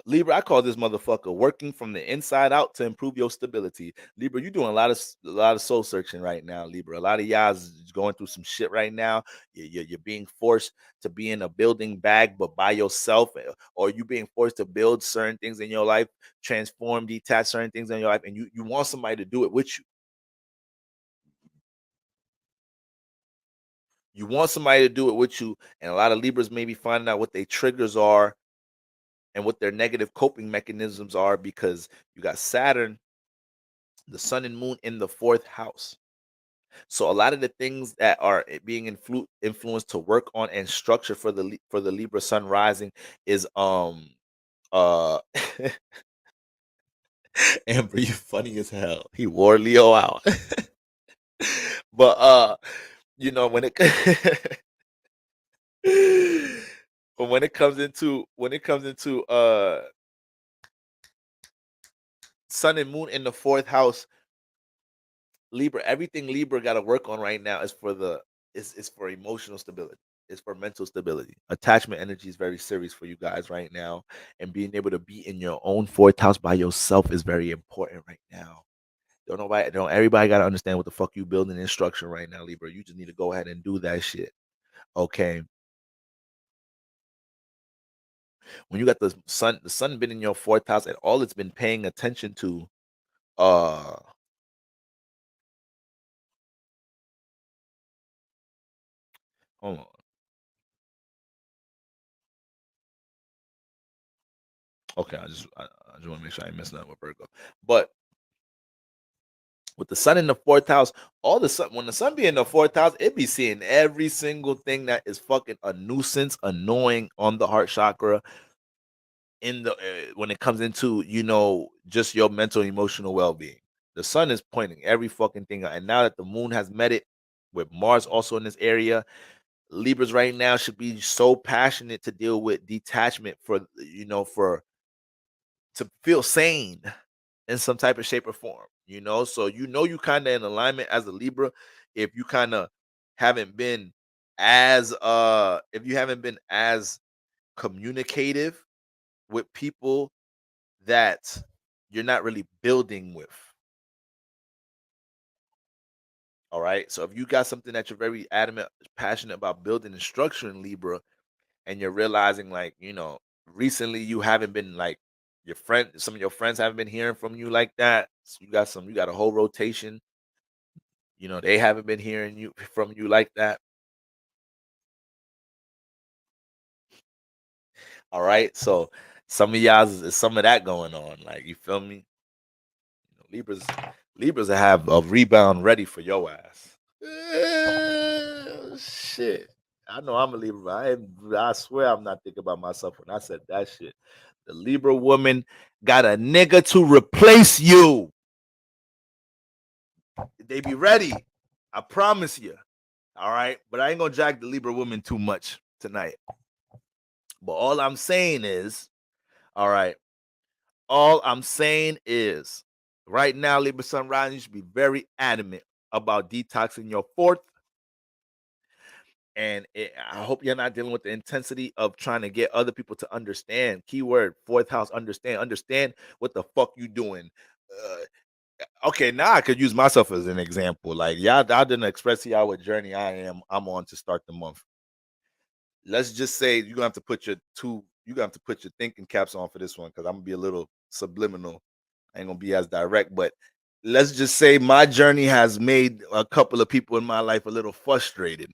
Libra, I call this motherfucker working from the inside out to improve your stability. Libra, you doing a lot of soul searching right now, Libra. A lot of y'all's going through some shit right now. You're being forced to be in a building bag, but by yourself, or you being forced to build certain things in your life, transform, detach certain things in your life, and you want somebody to do it with you. You want somebody to do it with you, and a lot of Libras may be finding out what their triggers are and what their negative coping mechanisms are because you got Saturn, the sun and moon in the fourth house. So a lot of the things that are being influenced to work on and structure for for the Libra sun rising is uh Amber, you funny as hell. He wore Leo out. But you know but when it comes into sun and moon in the fourth house, Libra, everything Libra got to work on right now is for is for emotional stability. It's for mental stability. Attachment energy is very serious for you guys right now, and being able to be in your own fourth house by yourself is very important right now. Don't everybody got to understand what the fuck you building in structure right now, Libra. You just need to go ahead and do that shit. Okay. When you got the sun been in your fourth house, and all it's been paying attention to, uh, hold on. Okay, I just want to make sure I ain't messing up with Virgo. But with the sun in the fourth house, all the sun when the sun be in the fourth house, it be seeing every single thing that is fucking a nuisance, annoying on the heart chakra. In the when it comes into just your mental emotional well being, the sun is pointing every fucking thing out. And now that the moon has met it with Mars also in this area, Libras right now should be so passionate to deal with detachment for to feel sane in some type of shape or form, So you kind of in alignment as a Libra if you kind of haven't been if you haven't been as communicative with people that you're not really building with. All right. So if you got something that you're very adamant, passionate about building and structuring, Libra, and you're realizing recently you haven't been like some of your friends haven't been hearing from you like that. So you got a whole rotation. They haven't been hearing you from you like that. All right. So some of y'all is some of that going on. Like, you feel me? Libras have a rebound ready for your ass. Shit. I know I'm a Libra, but I swear I'm not thinking about myself when I said that shit. The Libra woman got a nigga to replace you. They be ready. I promise you. All right. But I ain't gonna jack the Libra woman too much tonight. But all right. All I'm saying is right now, Libra Sun Rising, you should be very adamant about detoxing your fourth. And I hope you're not dealing with the intensity of trying to get other people to understand. Keyword fourth house, understand what the fuck you doing. Okay, now I could use myself as an example. Like, y'all, I didn't express to y'all what journey I'm on to start the month. Let's just say you're gonna have to put your thinking caps on for this one, because I'm gonna be a little subliminal. I ain't gonna be as direct, but let's just say my journey has made a couple of people in my life a little frustrated.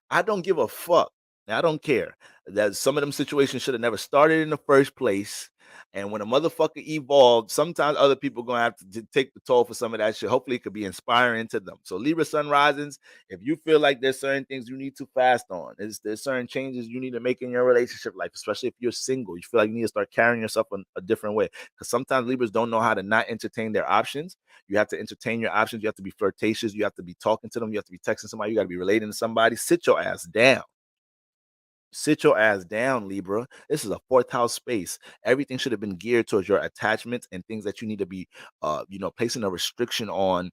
I don't give a fuck. I don't care that some of them situations should have never started in the first place. And when a motherfucker evolved, sometimes other people gonna have to take the toll for some of that shit. Hopefully, it could be inspiring to them. So, Libra Sun Risings, if you feel like there's certain things you need to fast on, there's certain changes you need to make in your relationship life, especially if you're single, you feel like you need to start carrying yourself in a different way. Because sometimes Libras don't know how to not entertain their options. You have to entertain your options. You have to be flirtatious. You have to be talking to them. You have to be texting somebody. You got to be relating to somebody. Sit your ass down. Sit your ass down, Libra. This is a fourth house space. Everything should have been geared towards your attachments and things that you need to be, placing a restriction on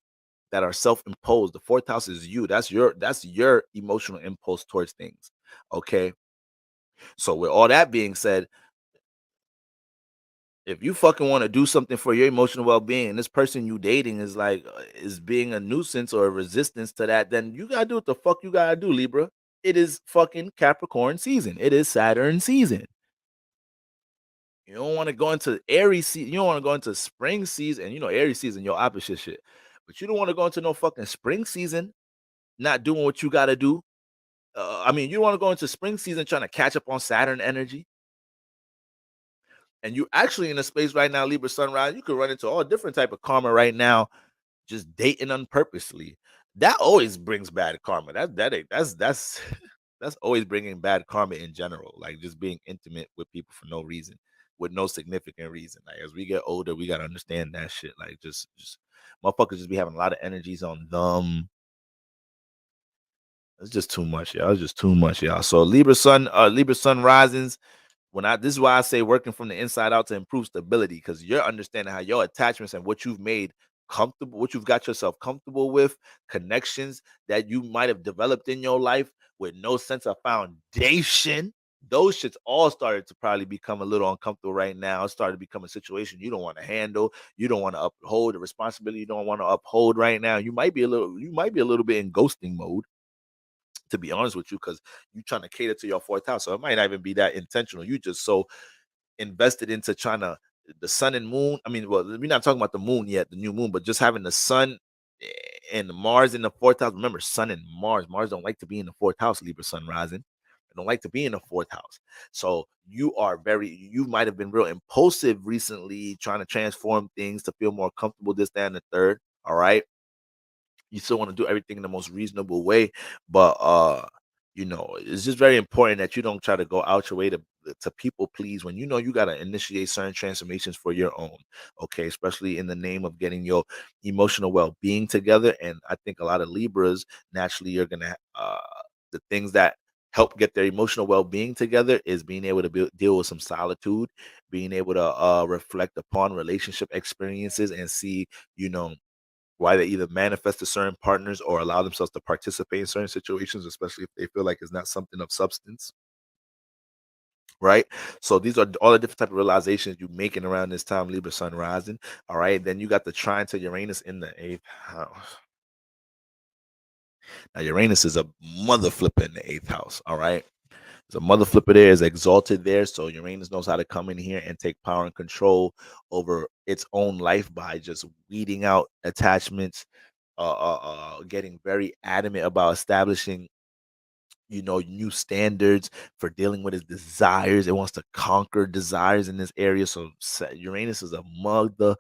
that are self-imposed. The fourth house is you. That's your emotional impulse towards things. Okay. So with all that being said, If you fucking want to do something for your emotional well-being and this person you dating is like is being a nuisance or a resistance to that, then you gotta do what the fuck you gotta do, Libra. It is fucking Capricorn season. It is Saturn season. You don't want to go into Aries season. You don't want to go into spring season. You know, Aries season, your opposite shit. But you don't want to go into no fucking spring season, not doing what you gotta do. I mean, you want to go into spring season trying to catch up on Saturn energy. And you actually in a space right now, Libra sunrise, you could run into all different type of karma right now, just dating unpurposely. That always brings bad karma. That's that's always bringing bad karma in general. Like just being intimate with people for no reason, with no significant reason. Like as we get older, we gotta understand that shit. Like just motherfuckers just be having a lot of energies on them. It's just too much, y'all. It's just too much, y'all. So Libra sun risings. When I this is why I say working from the inside out to improve stability, because you're understanding how your attachments and what you've made comfortable, what you've got yourself comfortable with, connections that you might have developed in your life with no sense of foundation. Those shits all started to probably become a little uncomfortable right now. It started to become a situation you don't want to handle. You don't want to uphold the responsibility you don't want to uphold right now. You might be a little bit in ghosting mode, to be honest with you, because you're trying to cater to your fourth house. So it might not even be that intentional. You just so invested into trying to the sun and moon. I mean, well, we're not talking about the moon yet, the new moon, but just having the sun and Mars in the fourth house. Remember, sun and Mars. Mars don't like to be in the fourth house, Libra sun rising. They don't like to be in the fourth house. So you might have been real impulsive recently, trying to transform things to feel more comfortable, this, that, and the third. All right, you still want to do everything in the most reasonable way, but it's just very important that you don't try to go out your way to people please when you know you got to initiate certain transformations for your own, okay, especially in the name of getting your emotional well-being together. And I think a lot of Libras naturally are gonna the things that help get their emotional well-being together is being able to deal with some solitude, being able to reflect upon relationship experiences and see, you know, why they either manifest to certain partners or allow themselves to participate in certain situations, especially if they feel like it's not something of substance, right? So these are all the different type of realizations you making around this time, Libra sun rising. All right, then you got the trine to Uranus in the eighth house. Now Uranus is a mother flipper in the eighth house. All right. The mother flipper there is exalted there. So Uranus knows how to come in here and take power and control over its own life by just weeding out attachments, getting very adamant about establishing, new standards for dealing with its desires. It wants to conquer desires in this area. So Uranus is a mother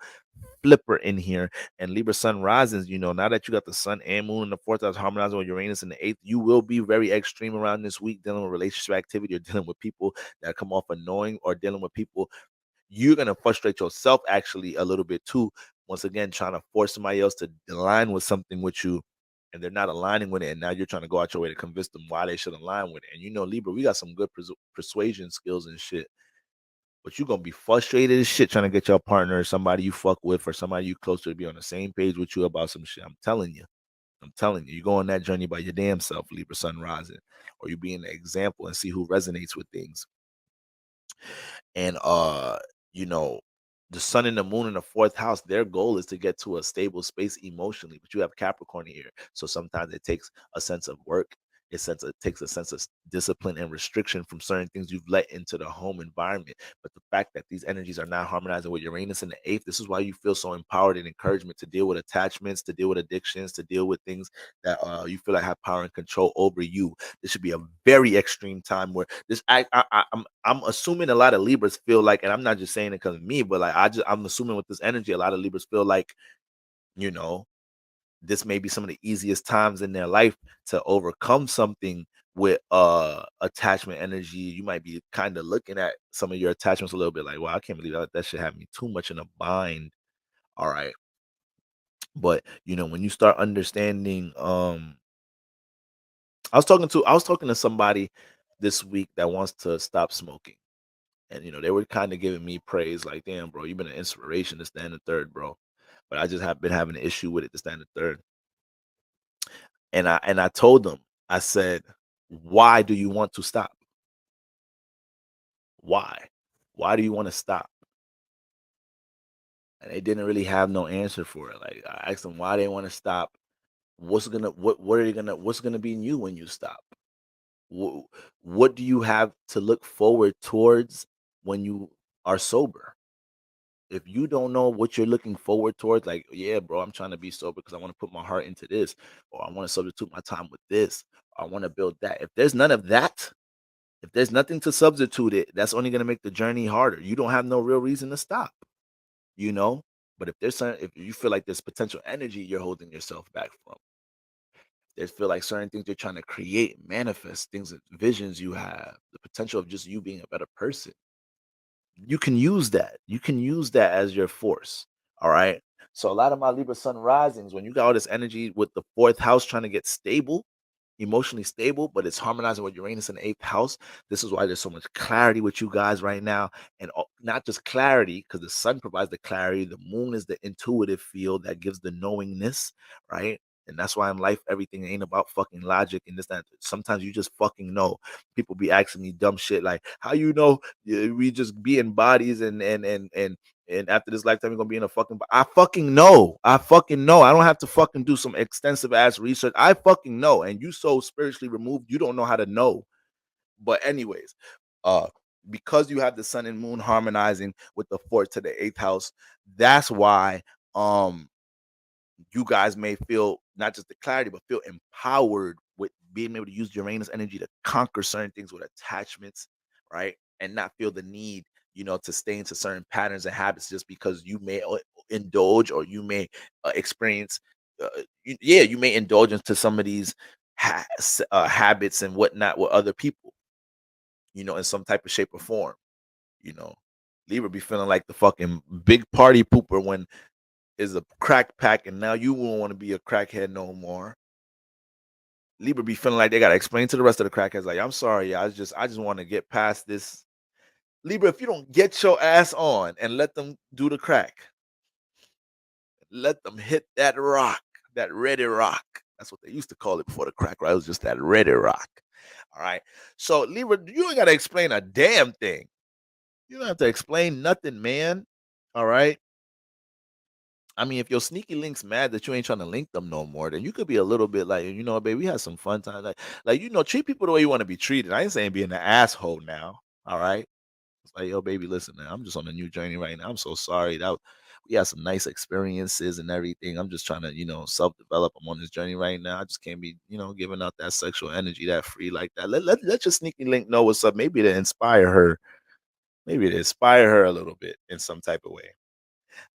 flipper in here. And Libra sun risings, now that you got the sun and moon in the fourth house harmonizing with Uranus in the eighth, you will be very extreme around this week dealing with relationship activity or dealing with people that come off annoying or dealing with people. You're going to frustrate yourself actually a little bit too. Once again, trying to force somebody else to align with something with you, and they're not aligning with it. And now you're trying to go out your way to convince them why they should align with it. And Libra, we got some good persuasion skills and shit. But you're gonna be frustrated as shit trying to get your partner or somebody you fuck with or somebody you close to be on the same page with you about some shit. I'm telling you. I'm telling you, you go on that journey by your damn self, Libra sun rising, or you be an example and see who resonates with things. And you know the sun and the moon in the fourth house, their goal is to get to a stable space emotionally, but you have Capricorn here, so sometimes it takes a sense of work. It takes a sense of discipline and restriction from certain things you've let into the home environment. But the fact that these energies are not harmonizing with Uranus in the eighth, this is why you feel so empowered and encouragement to deal with attachments, to deal with addictions, to deal with things that you feel like have power and control over you. This should be a very extreme time where this I'm assuming a lot of Libras feel like, and I'm not just saying it because of me, but like I'm assuming with this energy, a lot of Libras feel like, you know, this may be some of the easiest times in their life to overcome something with attachment energy. You might be kind of looking at some of your attachments a little bit like, wow, I can't believe that should have me too much in a bind. All right. But when you start understanding, I was talking to somebody this week that wants to stop smoking. And they were kind of giving me praise, like, damn, bro, you've been an inspiration to stand the third, bro. But I just have been having an issue with it to stand the third. And I told them, I said, why do you want to stop? Why? Why do you want to stop? and they didn't really have no answer for it. Like I asked them why they want to stop. What are they gonna what's gonna be new when you stop? What, what do you have to look forward towards when you are sober? If you don't know what you're looking forward towards, like, yeah, bro, I'm trying to be sober because I want to put my heart into this, or I want to substitute my time with this, or I want to build that. If there's none of that, if there's nothing to substitute it, that's only going to make the journey harder. You don't have no real reason to stop, you know? But if you feel like there's potential energy you're holding yourself back from, there's feel like certain things you're trying to create, manifest, things, visions you have, the potential of just you being a better person, you can use that. You can use that as your force. All right. So a lot of my Libra sun risings, when you got all this energy with the fourth house trying to get stable, emotionally stable, but it's harmonizing with Uranus in the eighth house. This is why there's so much clarity with you guys right now. And not just clarity, because the sun provides the clarity, the moon is the intuitive field that gives the knowingness, right? And that's why in life, everything ain't about fucking logic and this, that. Sometimes you just fucking know. People be asking me dumb shit like, how you know? Yeah, we just be in bodies and after this lifetime you're gonna be in a fucking I fucking know. I fucking know. I don't have to fucking do some extensive ass research. I fucking know. And you so spiritually removed, you don't know how to know. But anyways, uh because you have the sun and moon harmonizing with the fourth to the eighth house, that's why um you guys may feel not just the clarity, but feel empowered with being able to use Uranus energy to conquer certain things with attachments, right? And not feel the need, to stay into certain patterns and habits just because you may indulge or you may experience, you may indulge into some of these habits and whatnot with other people, in some type of shape or form, you know. Libra be feeling like the fucking big party pooper when is a crack pack, and now you won't want to be a crackhead no more. Libra be feeling like they gotta explain to the rest of the crackheads, like, I'm sorry, yeah, I just want to get past this. Libra, if you don't get your ass on and let them do the crack, let them hit that rock, that ready rock. That's what they used to call it before the crack, right? It was just that ready rock. All right. So Libra, you ain't gotta explain a damn thing. You don't have to explain nothing, man. All right. I mean, if your sneaky link's mad that you ain't trying to link them no more, then you could be a little bit like, babe, we had some fun time. Like, treat people the way you want to be treated. I ain't saying be an asshole now. All right. It's like, yo, baby, listen, man, I'm just on a new journey right now. I'm so sorry that we had some nice experiences and everything. I'm just trying to, self-develop. I'm on this journey right now. I just can't be, giving out that sexual energy that free like that. Let your sneaky link know what's up. Maybe to inspire her. Maybe to inspire her a little bit in some type of way.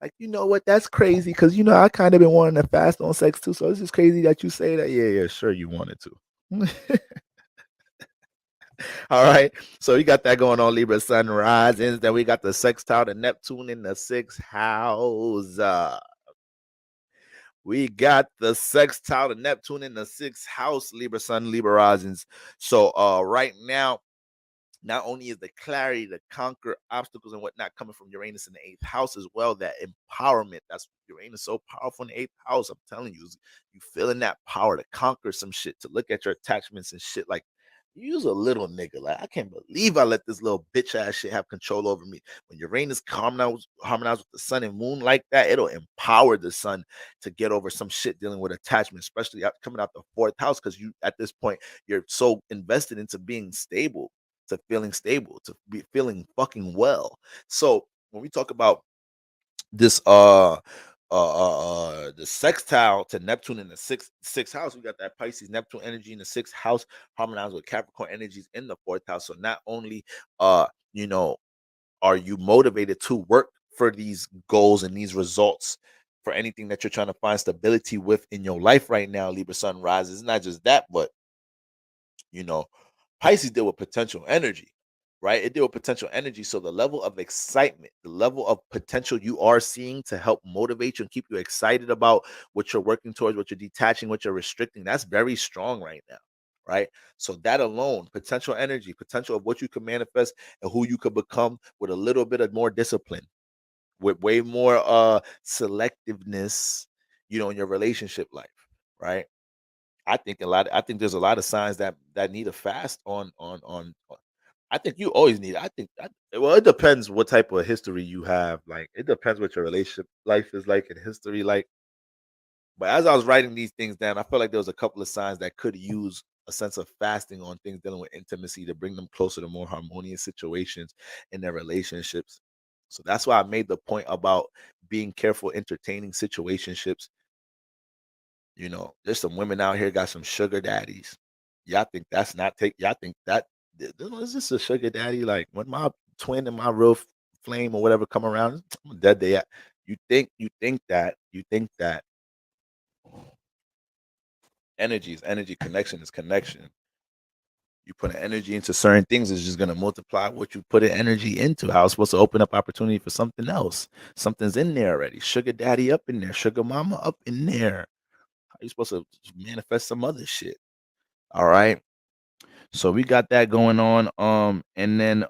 Like, you know what? That's crazy because I kind of been wanting to fast on sex too. So it's just crazy that you say that. Yeah, yeah, sure, you wanted to. All right. So we got that going on, Libra Sun risings. Then we got the sextile to Neptune in the sixth house. We got the sextile to Neptune in the sixth house, Libra Sun, Libra risings. So right now, not only is the clarity to conquer obstacles and whatnot coming from Uranus in the eighth house as well, that empowerment. That's Uranus so powerful in the eighth house. I'm telling you, you feeling that power to conquer some shit, to look at your attachments and shit. Like, you's a little nigga. Like, I can't believe I let this little bitch ass shit have control over me. When Uranus harmonize with the sun and moon like that, it'll empower the sun to get over some shit dealing with attachment, especially coming out the fourth house, because you at this point you're so invested into being stable, to feeling stable, to be feeling fucking well. So when we talk about this the sextile to Neptune in the sixth house, we got that Pisces Neptune energy in the sixth house harmonized with Capricorn energies in the fourth house. So not only you know are you motivated to work for these goals and these results for anything that you're trying to find stability with in your life right now, Libra Sun rises. It's not just that, but you know, Pisces deal with potential energy, right? It deal with potential energy. So the level of excitement, the level of potential you are seeing to help motivate you and keep you excited about what you're working towards, what you're detaching, what you're restricting, that's very strong right now. Right. So that alone, potential energy, potential of what you can manifest and who you could become with a little bit of more discipline, with way more selectiveness, in your relationship life, right? I think there's a lot of signs that need a fast on I think you always need. Well, it depends what type of history you have. Like, it depends what your relationship life is like and history like. But as I was writing these things down, I felt like there was a couple of signs that could use a sense of fasting on things dealing with intimacy to bring them closer to more harmonious situations in their relationships. So that's why I made the point about being careful entertaining situationships. There's some women out here got some sugar daddies. Y'all think that's not take? Y'all think that is this a sugar daddy? Like when my twin and my real flame or whatever come around, I'm dead. They you think that energy is energy, connection is connection. You put an energy into certain things, it's just gonna multiply what you put an energy into. How it's supposed to open up opportunity for something else. Something's in there already. Sugar daddy up in there, sugar mama up in there. How you supposed to manifest some other shit? All right. So we got that going on. And then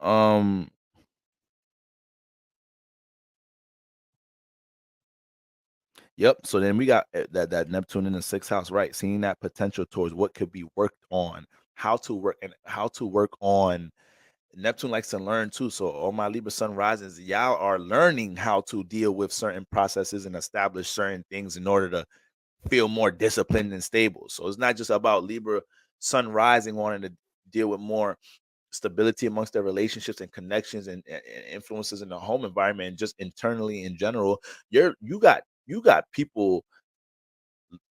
yep. So then we got that Neptune in the sixth house, right? Seeing that potential towards what could be worked on, how to work on. Neptune likes to learn too. So all my Libra sun risings, y'all are learning how to deal with certain processes and establish certain things in order to feel more disciplined and stable. So it's not just about Libra sun rising wanting to deal with more stability amongst their relationships and connections and influences in the home environment and just internally in general. You got people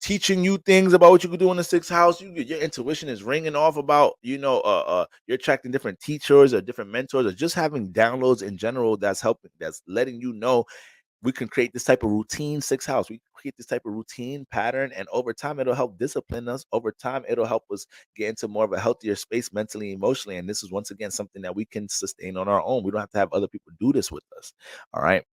teaching you things about what you could do in the sixth house. Your intuition is ringing off about, you're attracting different teachers or different mentors or just having downloads in general that's letting you know we can create this type of routine. Sixth house, we create this type of routine pattern, and over time it'll help discipline us. Over time it'll help us get into more of a healthier space mentally, emotionally, and this is once again something that we can sustain on our own. We don't have to have other people do this with us. All right.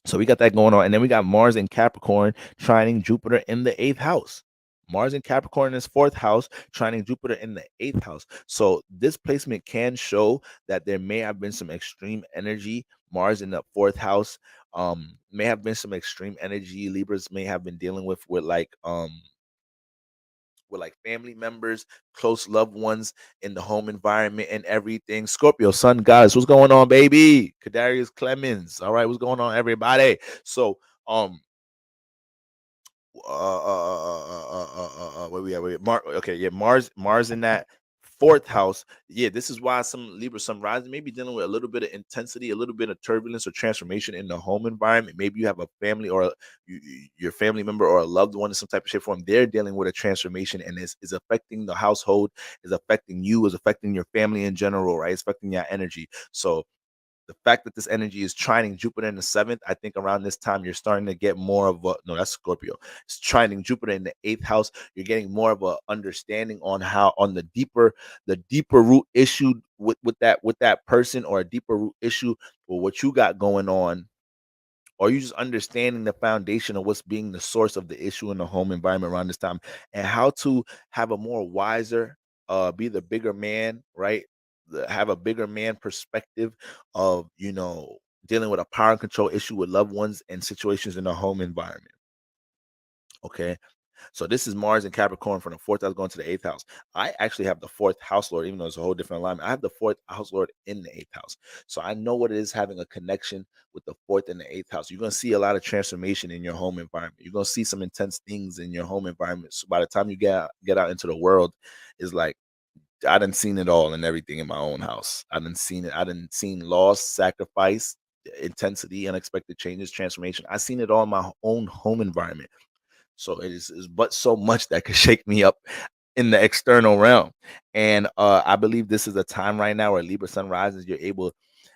So we got that going on. And then we got Mars in Capricorn trining Jupiter in the eighth house. Mars in Capricorn in his fourth house, trining Jupiter in the eighth house. So this placement can show that there may have been some extreme energy. Mars in the fourth house may have been some extreme energy. Libras may have been dealing with family members, close loved ones in the home environment and everything. Scorpio, Sun Goddess, what's going on, baby? Kadarius Clemens, all right, what's going on, everybody? So, where we at? Okay, yeah, Mars in that fourth house. Yeah, this is why some Libra, some rising may be dealing with a little bit of intensity, a little bit of turbulence or transformation in the home environment. Maybe you have a family or your family member or a loved one in some type of shape or form. They're dealing with a transformation and is affecting the household, is affecting you, is affecting your family in general, right? It's affecting your energy. So the fact that this energy is trining Jupiter in the seventh, I think around this time you're starting to get more of a no, that's Scorpio. It's trining Jupiter in the eighth house. You're getting more of a understanding on how on the deeper root issue with that person, or a deeper root issue with what you got going on, or you just understanding the foundation of what's being the source of the issue in the home environment around this time, and how to have a more wiser, be the bigger man, right? Have a bigger man perspective of dealing with a power and control issue with loved ones and situations in the home environment. Okay, so this is Mars and Capricorn from the fourth house going to the eighth house. I actually have the fourth house lord, even though it's a whole different alignment. I have the fourth house lord in the eighth house. So I know what it is having a connection with the fourth and the eighth house. You're going to see a lot of transformation in your home environment. You're going to see some intense things in your home environment. So by the time you get out into the world, it's like I done seen it all and everything in my own house. I done seen it. I done seen loss, sacrifice, intensity, unexpected changes, transformation. I seen it all in my own home environment. So it is but so much that could shake me up in the external realm. And I believe this is a time right now where Libra sun rises, you're able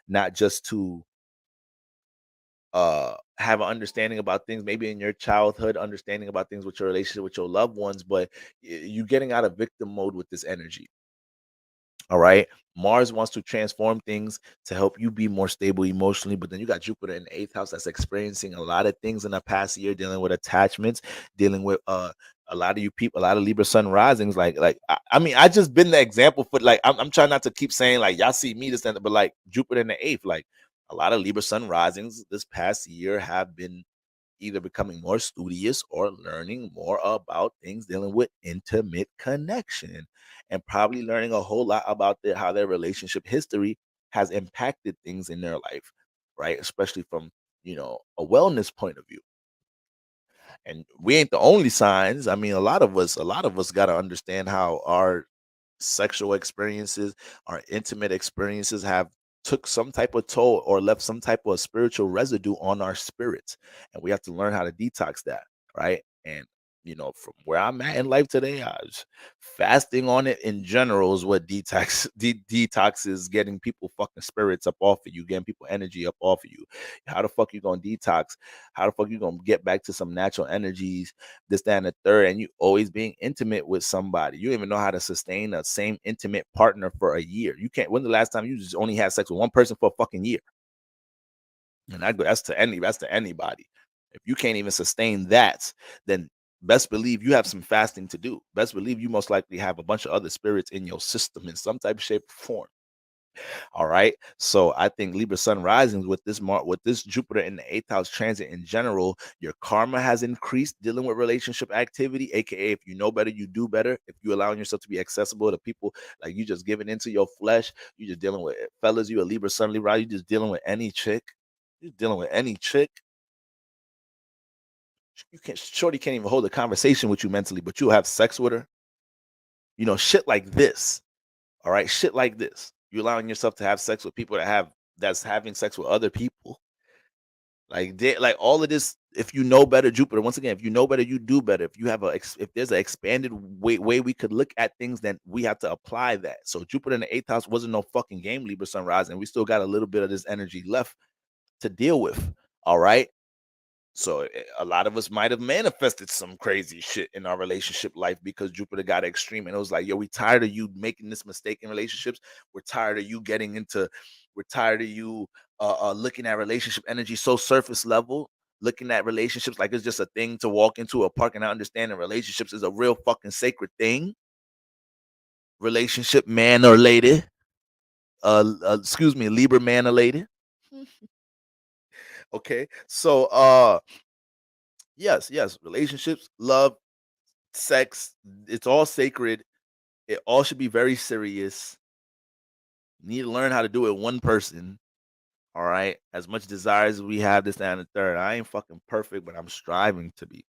not just to have an understanding about things maybe in your childhood, understanding about things with your relationship with your loved ones, but you getting out of victim mode with this energy. All right. Mars wants to transform things to help you be more stable emotionally. But then you got Jupiter in the eighth house that's experiencing a lot of things in the past year, dealing with attachments, dealing with a lot of you people, a lot of Libra sun risings. I mean, I just been the example for like I'm trying not to keep saying like y'all see me this and that, but like Jupiter in the eighth, like a lot of Libra sun risings this past year have been either becoming more studious or learning more about things dealing with intimate connection, and probably learning a whole lot about how their relationship history has impacted things in their life, right? Especially from, a wellness point of view. And we ain't the only signs. I mean, a lot of us got to understand how our sexual experiences, our intimate experiences have took some type of toll or left some type of spiritual residue on our spirits, and we have to learn how to detox that, right? And from where I'm at in life today, fasting on it in general is what detox is, getting people fucking spirits up off of you, getting people energy up off of you. How the fuck you gonna detox? How the fuck you gonna get back to some natural energies, this, that, and the third, and you always being intimate with somebody? You don't even know how to sustain a same intimate partner for a year. You can't. When's the last time you just only had sex with one person for a fucking year? And that's to anybody. If you can't even sustain that, then best believe you have some fasting to do. Best believe you most likely have a bunch of other spirits in your system in some type of shape or form. All right. So I think Libra Sun risings with this Jupiter in the eighth house transit in general, your karma has increased dealing with relationship activity. AKA, if you know better, you do better. If you allowing yourself to be accessible to people, like you just giving into your flesh, you just dealing with fellas, you a Libra Sun, Libra, you just dealing with any chick. You're dealing with any chick. Shorty can't even hold a conversation with you mentally, but you'll have sex with her. Shit like this. All right, shit like this. You're allowing yourself to have sex with people that's having sex with other people. Like all of this. If you know better, Jupiter. Once again, if you know better, you do better. If there's an expanded way we could look at things, then we have to apply that. So Jupiter in the eighth house wasn't no fucking game, Libra sunrise, and we still got a little bit of this energy left to deal with. All right. So a lot of us might have manifested some crazy shit in our relationship life because Jupiter got extreme, and it was like, yo, we tired of you making this mistake in relationships. We're tired of you we're tired of you looking at relationship energy so surface level, looking at relationships like it's just a thing to walk into a park, and not understanding relationships is a real fucking sacred thing. Relationship man or lady, excuse me, Libra man or lady. Okay, so yes, relationships, love, sex, it's all sacred. It all should be very serious. You need to learn how to do it one person. All right. As much desire as we have, this, that, and the third. I ain't fucking perfect, but I'm striving to be.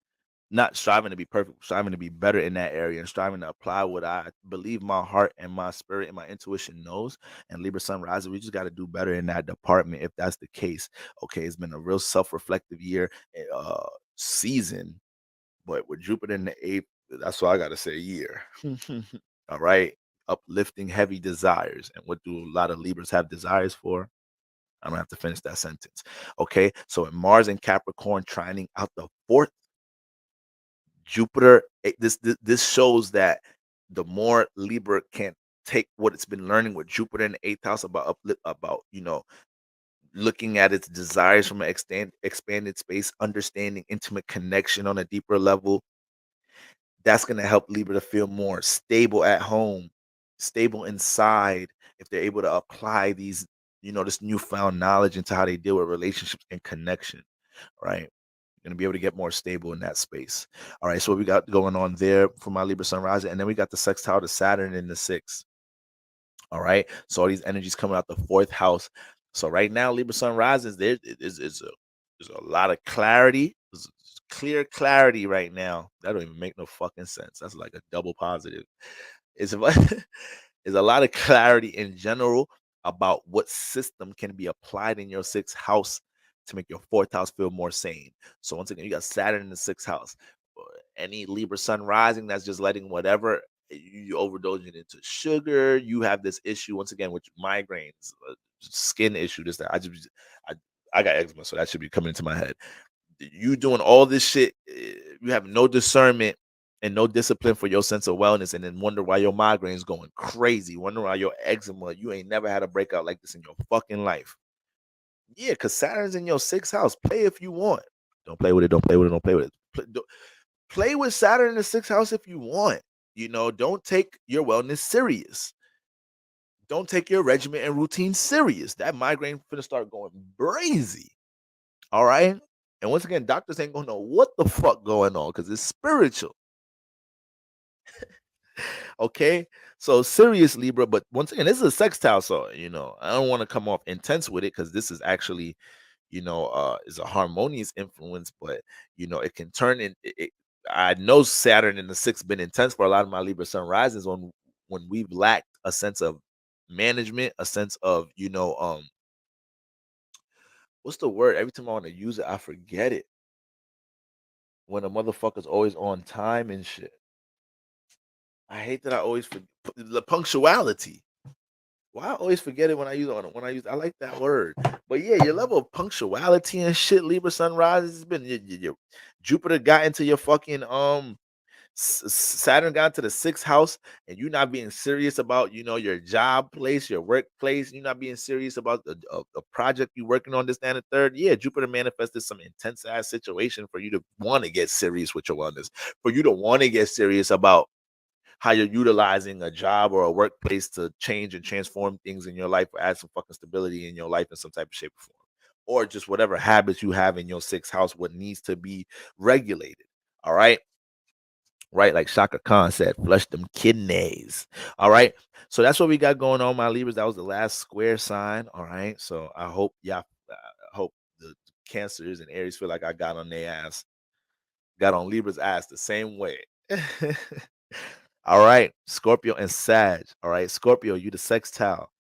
Not striving to be perfect, striving to be better in that area, and striving to apply what I believe my heart and my spirit and my intuition knows. And Libra Sunrise, we just got to do better in that department if that's the case. Okay, it's been a real self-reflective year, season, but with Jupiter in the eighth, that's why I gotta say year. All right. Uplifting heavy desires. And what do a lot of Libras have desires for? I'm gonna have to finish that sentence. Okay. So in Mars and Capricorn trining out the fourth, Jupiter, this shows that the more Libra can take what it's been learning with Jupiter in the eighth house about about looking at its desires from an expanded space, understanding intimate connection on a deeper level, that's going to help Libra to feel more stable at home, stable inside, if they're able to apply this newfound knowledge into how they deal with relationships and connection, right? Going to be able to get more stable in that space. All right. So what we got going on there for my Libra sunrise, and then we got the sextile to Saturn in the sixth. All right. So all these energies coming out the fourth house. So right now, Libra sun rises, there's a lot of clarity. There's clear clarity right now. That don't even make no fucking sense. That's like a double positive. It's there's a lot of clarity in general about what system can be applied in your sixth house to make your fourth house feel more sane. So once again, you got Saturn in the sixth house. Any Libra sun rising that's just letting whatever you overdosing into sugar. You have this issue once again with migraines, skin issue. This that I I got eczema, so that should be coming into my head. You doing all this shit, you have no discernment and no discipline for your sense of wellness, and then wonder why your migraine's going crazy. Wonder why your eczema, you ain't never had a breakout like this in your fucking life. Yeah, because Saturn's in your sixth house. Play if you want. Don't play with it. Don't play with it. Don't play with it. Play with Saturn in the sixth house if you want. Don't take your wellness serious. Don't take your regimen and routine serious. That migraine finna start going crazy. All right. And once again, doctors ain't gonna know what the fuck going on because it's spiritual. Okay. So serious Libra, but once again, this is a sextile. So, I don't want to come off intense with it because this is actually, is a harmonious influence, but it can turn I know Saturn in the sixth been intense for a lot of my Libra sun rises when we've lacked a sense of management, a sense of, what's the word? Every time I want to use it, I forget it. When a motherfucker's always on time and shit. I hate that I always forget the punctuality. Why I always forget it when I use it when I use I like that word. But yeah, your level of punctuality and shit, Libra sunrise has been your Jupiter got into your fucking Saturn got into the sixth house, and you're not being serious about your job place, your workplace. You're not being serious about the project you're working on. This, that, and the third. Yeah, Jupiter manifested some intense ass situation for you to want to get serious with your wellness, for you to want to get serious about how you're utilizing a job or a workplace to change and transform things in your life or add some fucking stability in your life in some type of shape or form. Or just whatever habits you have in your sixth house, what needs to be regulated. All right. Right. Like Shaka Khan said, flush them kidneys. All right. So that's what we got going on, my Libras. That was the last square sign. All right. So I hope, I hope the Cancers and Aries feel like I got on their ass, got on Libra's ass the same way. All right, Scorpio and Sag. All right, Scorpio, you the sextile.